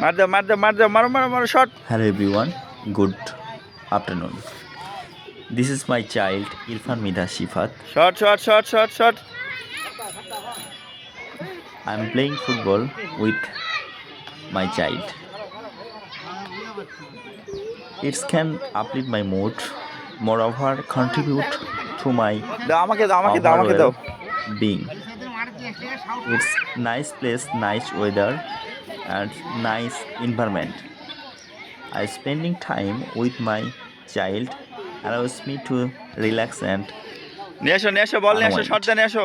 মার shot. Hello everyone, good afternoon. This is my child Irfan Mida Shifat. Shot. I am playing football with my child. It can uplift my mood, moreover contribute to my দাও আমাকে দাও overall being. It's nice place, nice weather and nice environment. Spending time with my child allows me to relax and নিয়ে এসো বল নিয়ে এসো, unwind. Shot দে নিয়ে এসো।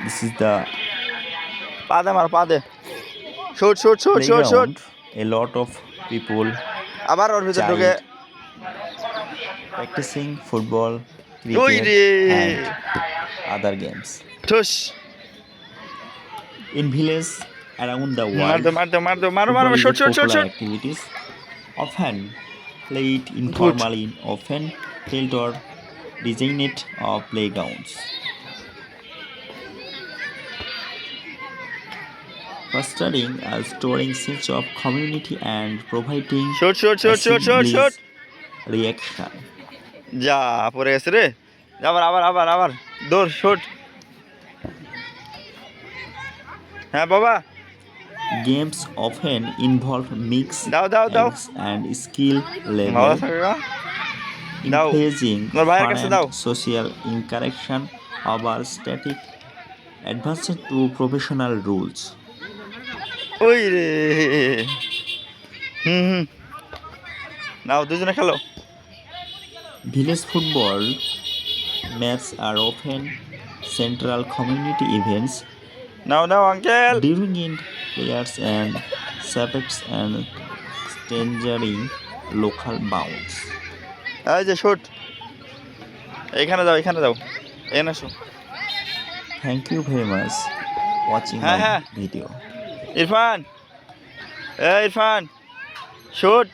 This is the পা দে shoot. playground. A lot of people আবার ওর ভিতর ঢুকে child practicing football, ওই cricket রে and other games. ঠুস। In villages around the মার world, দে মারো football is a shot popular activities, often played informally, often held or designated playgrounds. Fostering a storing sense of community and providing shot a seamless reaction. যা পড়ে গেছে রে। আবার দৌড় shot. হ্যাঁ বাবা Games often involve mixed দাও acts and skill level, ভালো থাকে দাও। increasing তোমার ভাইয়ের fun কাছে and দাও। social interaction over static advanced to professional rules. ওই রে নাও দুজনে খেলো। Village football matches are often central community events now uncle. during in players and separates and strengthening local bounds. এই যে শুট, এখানে যাও এখানে এসো। Thank you very much watching হ্যাঁ, my হ্যাঁ। video. ইরফান শুট।